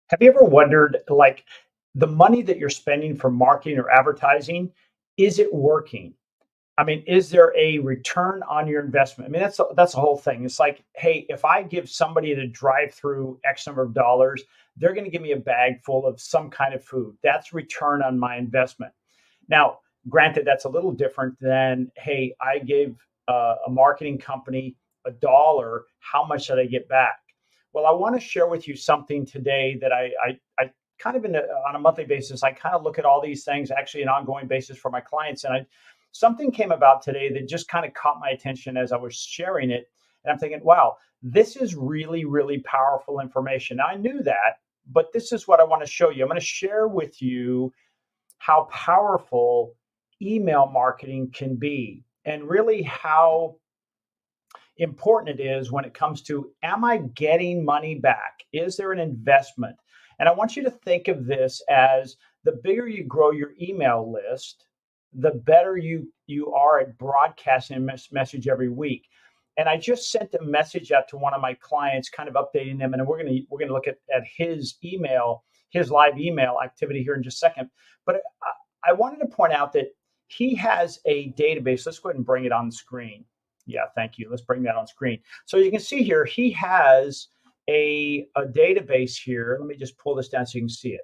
Have you ever wondered, like, the money that you're spending for marketing or advertising, is it working? I mean, is there a return on your investment? I mean, that's the whole thing. It's like, hey, if I give somebody to drive through X number of dollars, they're going to give me a bag full of some kind of food. That's return on my investment. Now, granted, that's a little different than, hey, I gave a marketing company $1. How much did I get back? Well, I want to share with you something today that I kind of on a monthly basis, I kind of look at all these things, actually an ongoing basis for my clients. And something came about today that just kind of caught my attention as I was sharing it. And I'm thinking, wow, this is really, really powerful information. Now, I knew that, but this is what I want to show you. I'm going to share with you how powerful email marketing can be and really how important it is when it comes to, am I getting money back? Is there an investment? And I want you to think of this as, the bigger you grow your email list, the better you are at broadcasting a message every week. And I just sent a message out to one of my clients, kind of updating them, and we're gonna look at his email, his live email activity here in just a second. But I wanted to point out that he has a database. Let's go ahead and bring it on the screen. Yeah, thank you. Let's bring that on screen. So you can see here, he has a database here. Let me just pull this down so you can see it.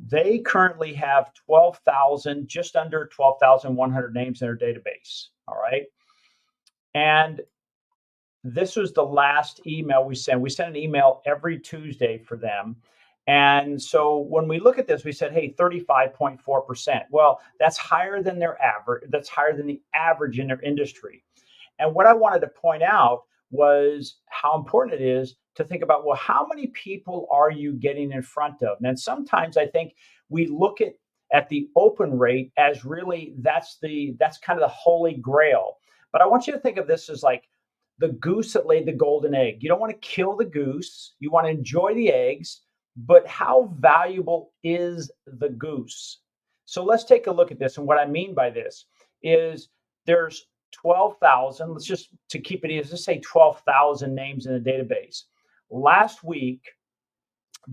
They currently have 12,000, just under 12,100 names in their database. All right. And this was the last email we sent. We sent an email every Tuesday for them. And so when we look at this, we said, hey, 35.4%. Well, that's higher than their average. That's higher than the average in their industry. And what I wanted to point out was how important it is to think about, well, how many people are you getting in front of? And sometimes I think we look at the open rate as really that's kind of the holy grail. But I want you to think of this as like the goose that laid the golden egg. You don't want to kill the goose. You want to enjoy the eggs, but how valuable is the goose? So let's take a look at this. And what I mean by this is there's 12,000, let's just, to keep it easy, let's say 12,000 names in the database. Last week,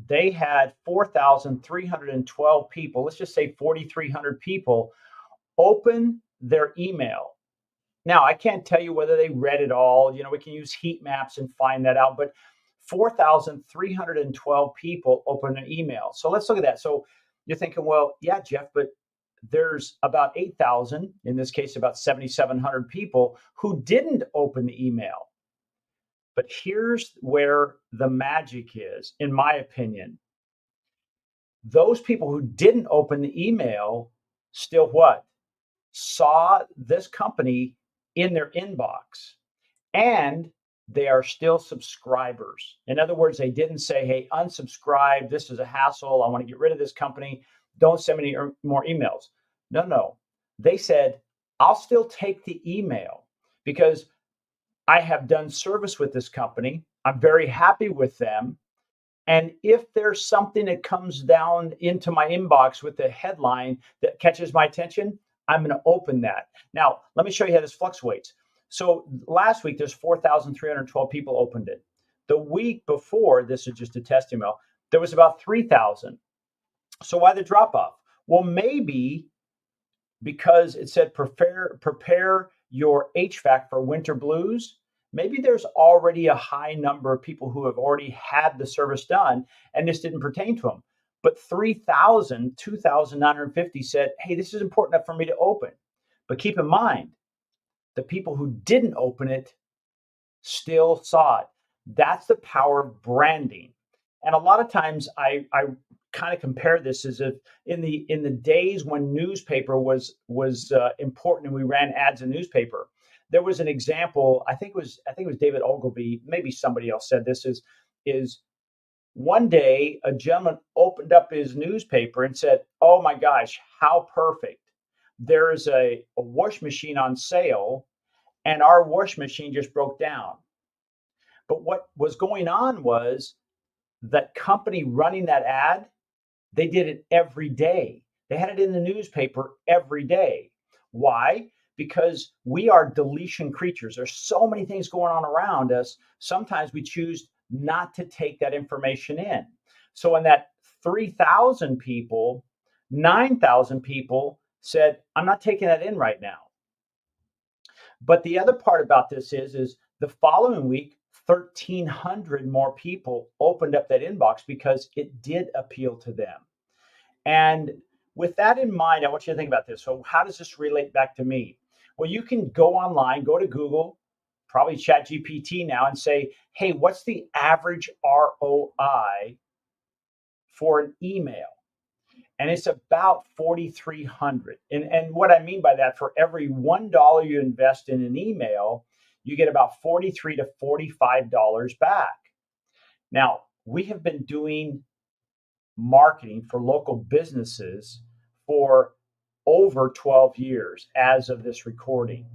they had 4,312 people, let's just say 4,300 people, open their email. Now, I can't tell you whether they read it all. We can use heat maps and find that out, but 4,312 people open an email. So let's look at that. So you're thinking, well, yeah, Jeff, but there's about 8,000, in this case, about 7,700 people who didn't open the email. But here's where the magic is, in my opinion. Those people who didn't open the email still what? Saw this company in their inbox, and they are still subscribers. In other words, they didn't say, hey, unsubscribe, this is a hassle, I want to get rid of this company, don't send me any more emails. No. They said, I'll still take the email because I have done service with this company. I'm very happy with them. And if there's something that comes down into my inbox with a headline that catches my attention, I'm going to open that. Now, let me show you how this fluctuates. So last week, there's 4,312 people opened it. The week before, this is just a test email, there was about 3,000. So why the drop off? Well, maybe because it said prepare your HVAC for winter blues. Maybe there's already a high number of people who have already had the service done and this didn't pertain to them. But 2,950 said, hey, this is important enough for me to open. But keep in mind, the people who didn't open it still saw it. That's the power of branding. And a lot of times I kind of compare this as if in the days when newspaper was important and we ran ads in newspaper. There was an example, I think it was David Ogilvy, maybe somebody else said this, is one day a gentleman opened up his newspaper and said, oh my gosh, how perfect. There is a wash machine on sale and our wash machine just broke down. But what was going on was that company running that ad, they did it every day. They had it in the newspaper every day. Why? Because we are deletion creatures. There's so many things going on around us. Sometimes we choose not to take that information in. So in that 3,000 people, 9,000 people said, I'm not taking that in right now. But the other part about this is the following week, 1,300 more people opened up that inbox because it did appeal to them. And with that in mind, I want you to think about this. So, how does this relate back to me? Well, you can go online, go to Google, probably Chat GPT now, and say, hey, what's the average ROI for an email? And it's about 4,300. And what I mean by that, for every $1 you invest in an email, you get about $43 to $45 back. Now, we have been doing marketing for local businesses for over 12 years as of this recording.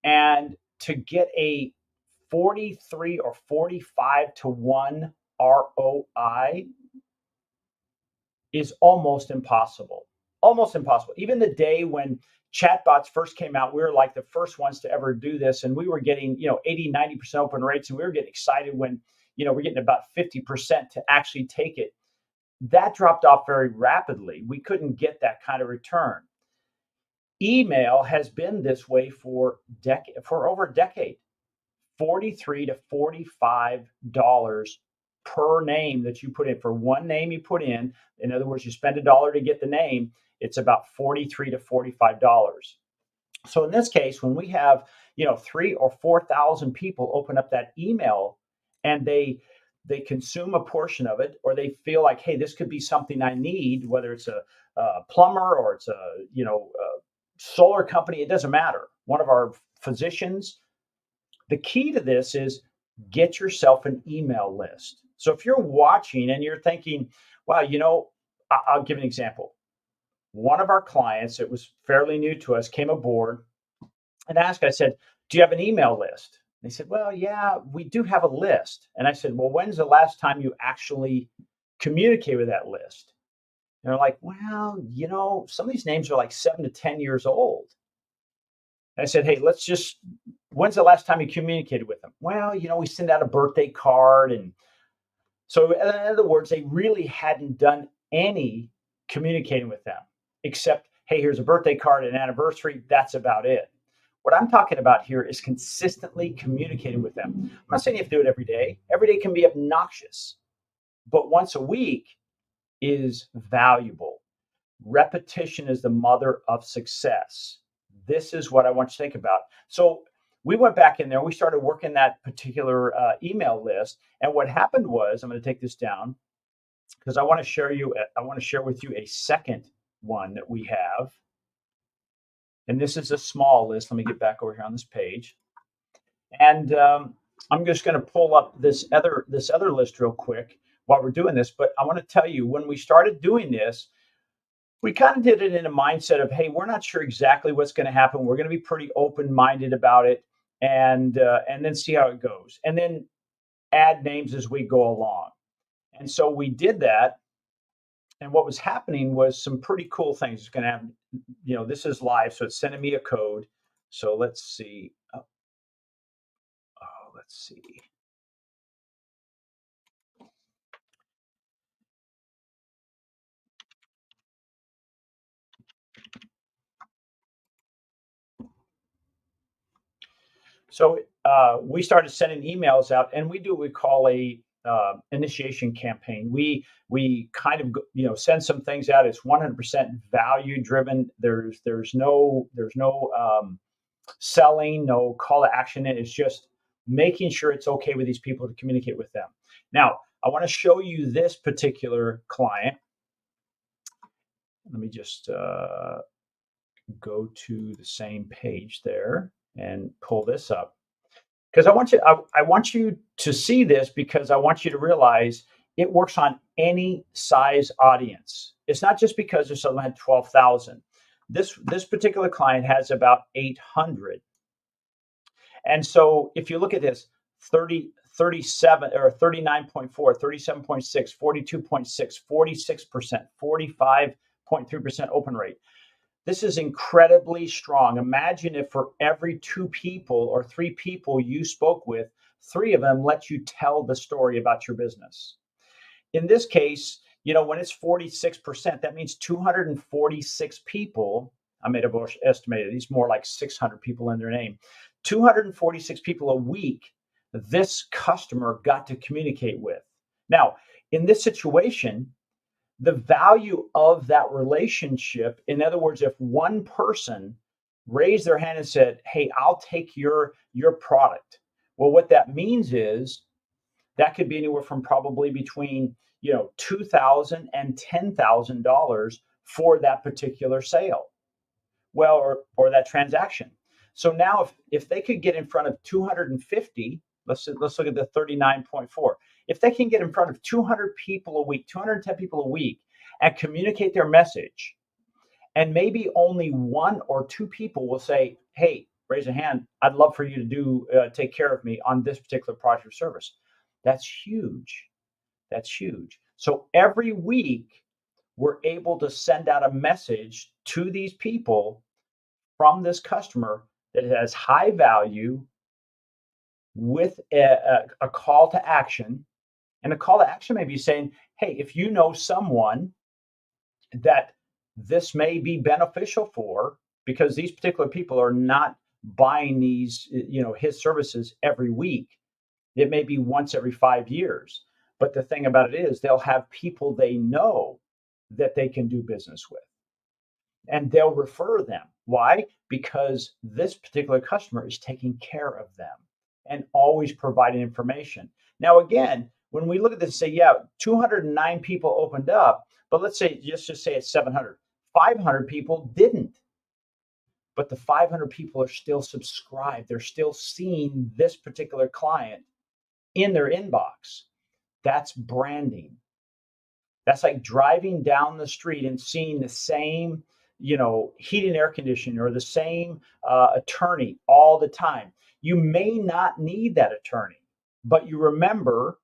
And to get a 43 or 45 to 1 ROI is almost impossible. Almost impossible. Even the day when chatbots first came out, we were like the first ones to ever do this. And we were getting, 80, 90% open rates. And we were getting excited when, we're getting about 50% to actually take it. That dropped off very rapidly. We couldn't get that kind of return. Email has been this way for over a decade. $43 to $45 per name that you put in. For one name you put in other words, you spend $1 to get the name, it's about $43 to $45. So in this case, when we have 3 or 4,000 people open up that email and they consume a portion of it, or they feel like, hey, this could be something I need, whether it's a plumber or it's a solar company, it doesn't matter. One of our physicians. The key to this is get yourself an email list. So if you're watching and you're thinking, wow, I'll give an example. One of our clients, it was fairly new to us, came aboard and asked, I said, do you have an email list? And they said, well, yeah, we do have a list. And I said, well, when's the last time you actually communicate with that list? And they're like, well, some of these names are like 7 to 10 years old. And I said, hey, when's the last time you communicated with them? Well, we send out a birthday card. And so, in other words, they really hadn't done any communicating with them except, hey, here's a birthday card, an anniversary. That's about it. What I'm talking about here is consistently communicating with them. I'm not saying you have to do it every day. Every day can be obnoxious, but once a week is valuable. Repetition is the mother of success. This is what I want you to think about. So we went back in there, we started working that particular email list. And what happened was, I'm going to take this down because I want to share with you a second one that we have. And this is a small list. Let me get back over here on this page. And I'm just going to pull up this other list real quick while we're doing this. But I want to tell you, when we started doing this, we kind of did it in a mindset of, hey, we're not sure exactly what's going to happen. We're going to be pretty open-minded about it, and then see how it goes, and then add names as we go along. And so we did that. And what was happening was some pretty cool things. It's going to have, this is live, so it's sending me a code. So let's see. Let's see. So we started sending emails out, and we do what we call a initiation campaign. We kind of send some things out. It's 100% value driven. There's no selling, no call to action. It's just making sure it's okay with these people to communicate with them. Now, I want to show you this particular client. Let me just go to the same page there and pull this up, because I want you to see this, because I want you to realize it works on any size audience. It's not just because there's someone had 12,000. This particular client has about 800. And so if you look at this, 37 or 39.4, 37.6, 42.6, 46%, 45.3% open rate. This is incredibly strong. Imagine if for every 2 people or 3 people you spoke with, 3 of them let you tell the story about your business. In this case, when it's 46%, that means 246 people. I made a estimated, it's more like 600 people in their name. 246 people a week this customer got to communicate with. Now, in this situation, the value of that relationship, in other words, if one person raised their hand and said, "Hey, I'll take your product." Well, what that means is that could be anywhere from probably between, $2,000 and $10,000 for that particular sale. Well, or that transaction. So now if they could get in front of 250, let's look at the 39.4. If they can get in front of 200 people a week, 210 people a week, and communicate their message, and maybe only one or two people will say, "Hey, raise a hand. I'd love for you to take care of me on this particular product or service." That's huge. That's huge. So every week, we're able to send out a message to these people from this customer that has high value with a call to action. And a call to action may be saying, "Hey, if you know someone that this may be beneficial for, because these particular people are not buying his services every week. It may be once every 5 years. But the thing about it is they'll have people they know that they can do business with, and they'll refer them. Why? Because this particular customer is taking care of them and always providing information. Now, again, when we look at this, say, yeah, 209 people opened up, but let's just say it's 700. 500 people didn't. But the 500 people are still subscribed. They're still seeing this particular client in their inbox. That's branding. That's like driving down the street and seeing the same, heating and air conditioning, or the same attorney all the time. You may not need that attorney, but you remember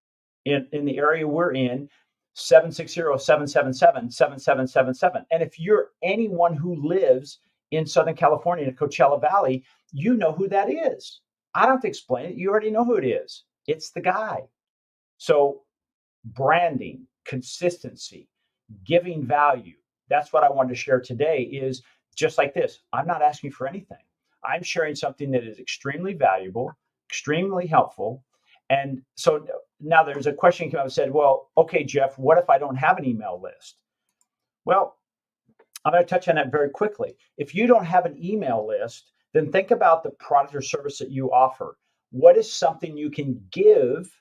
in the area we're in, 760-777-7777. And if you're anyone who lives in Southern California, in the Coachella Valley, you know who that is. I don't have to explain it. You already know who it is. It's the guy. So branding, consistency, giving value. That's what I wanted to share today, is just like this. I'm not asking for anything. I'm sharing something that is extremely valuable, extremely helpful. And so now there's a question came up and said, "Well, okay, Jeff, what if I don't have an email list?" Well, I'm going to touch on that very quickly. If you don't have an email list, then think about the product or service that you offer. What is something you can give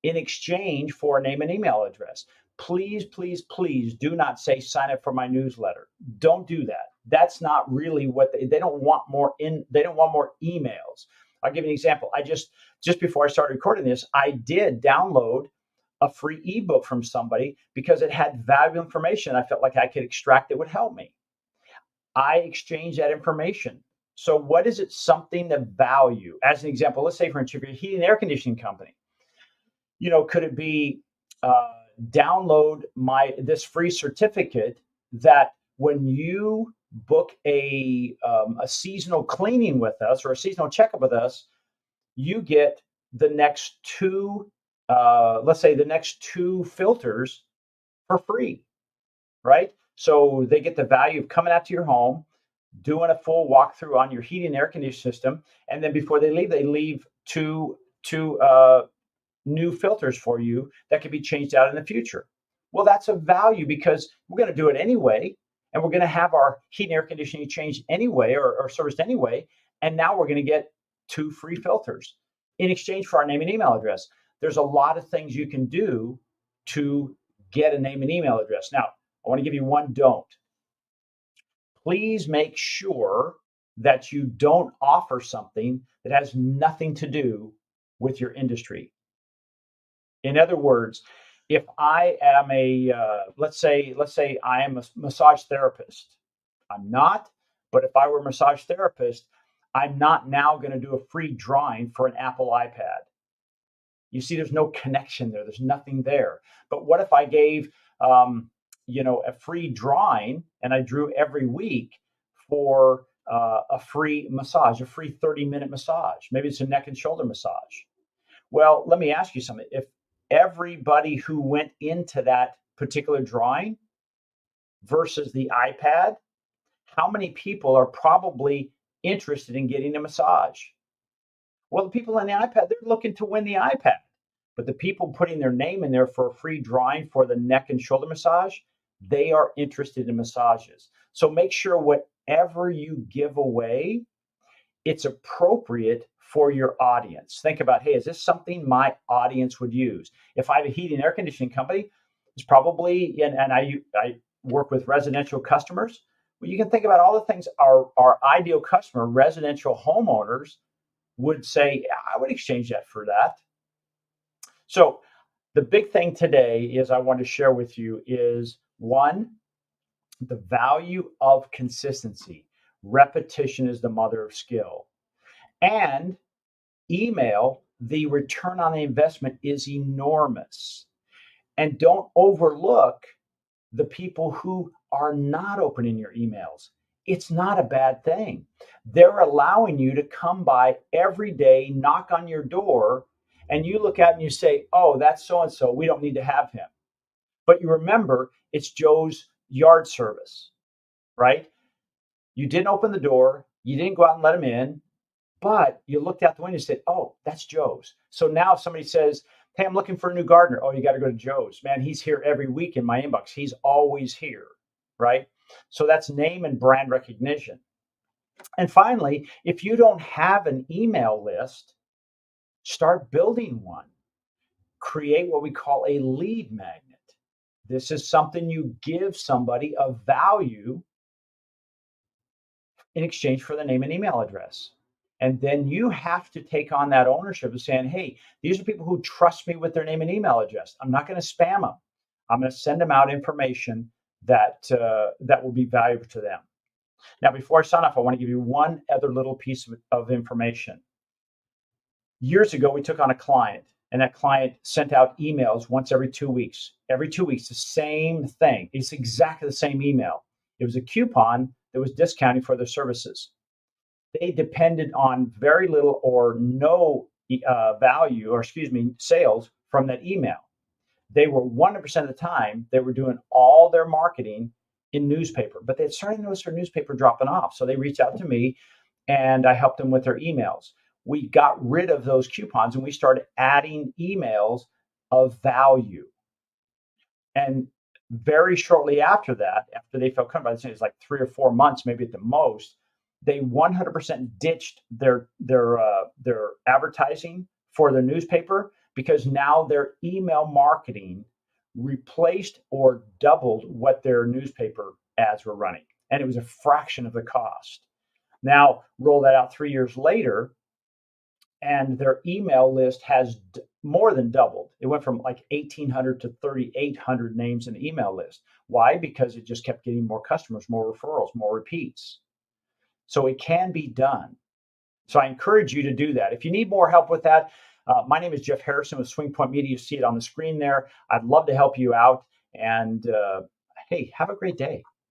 in exchange for a name and email address? Please, please, please do not say sign up for my newsletter. Don't do that. That's not really what they don't want more they don't want more emails. I'll give you an example. Just before I started recording this, I did download a free ebook from somebody because it had valuable information I felt like I could extract that would help me. I exchanged that information. So what is it something of value? As an example, let's say, for instance, if you're a heating and air conditioning company, could it be download this free certificate that when you book a seasonal cleaning with us or a seasonal checkup with us, you get the next two, let's say the next two filters for free, right? So they get the value of coming out to your home, doing a full walkthrough on your heating and air conditioning system, and then before they leave two new filters for you that can be changed out in the future. Well, that's a value because we're going to do it anyway, and we're going to have our heat and air conditioning changed anyway, or serviced anyway, and now we're going to get two free filters in exchange for our name and email address. There's a lot of things you can do to get a name and email address. Now, I want to give you one don't. Please make sure that you don't offer something that has nothing to do with your industry. In other words, if I am let's say I am a massage therapist. I'm not, but if I were a massage therapist, I'm not now going to do a free drawing for an Apple iPad. You see, there's no connection there. There's nothing there. But what if I gave, a free drawing and I drew every week for a free massage, a free 30-minute massage? Maybe it's a neck and shoulder massage. Well, let me ask you something. If everybody who went into that particular drawing versus the iPad, how many people are probably interested in getting a massage? Well, the people on the iPad, they're looking to win the iPad. But the people putting their name in there for a free drawing for the neck and shoulder massage, they are interested in massages. So make sure whatever you give away, it's appropriate for your audience. Think about, hey, is this something my audience would use? If I have a heating and air conditioning company, it's probably, and I work with residential customers. Well, you can think about all the things our ideal customer, residential homeowners, would say, I would exchange that for that. So the big thing today is I want to share with you is one, the value of consistency. Repetition is the mother of skill. And email, the return on the investment is enormous. And don't overlook the people who are not opening your emails. It's not a bad thing. They're allowing you to come by every day, knock on your door, and you look at it and you say, oh, that's so and so. We don't need to have him. But you remember, it's Joe's yard service, right? You didn't open the door, you didn't go out and let him in, but you looked out the window and said, oh, that's Joe's. So now if somebody says, hey, I'm looking for a new gardener. Oh, you got to go to Joe's. Man, he's here every week in my inbox. He's always here, right? So that's name and brand recognition. And finally, if you don't have an email list, start building one. Create what we call a lead magnet. This is something you give somebody of value in exchange for the name and email address. And then you have to take on that ownership of saying, hey, these are people who trust me with their name and email address. I'm not going to spam them. I'm going to send them out information that will be valuable to them. Now, before I sign off, I want to give you one other little piece of information. Years ago, we took on a client, and that client sent out emails once every 2 weeks. Every 2 weeks, the same thing. It's exactly the same email. It was a coupon that was discounting for their services. They depended on very little or no value, or excuse me, sales from that email. They were 100% of the time, they were doing all their marketing in newspaper, but they started to notice their newspaper dropping off. So they reached out to me and I helped them with their emails. We got rid of those coupons and we started adding emails of value. And very shortly after that, after they felt comfortable, I'd say it's like 3 or 4 months, maybe at the most, they 100% ditched their advertising for their newspaper because now their email marketing replaced or doubled what their newspaper ads were running, and it was a fraction of the cost. Now roll that out 3 years later, and their email list has more than doubled. It went from like 1,800 to 3,800 names in the email list. Why? Because it just kept getting more customers, more referrals, more repeats. So it can be done. So I encourage you to do that. If you need more help with that, my name is Jeff Harrison with SwingPointMedia. You see it on the screen there. I'd love to help you out. And hey, have a great day.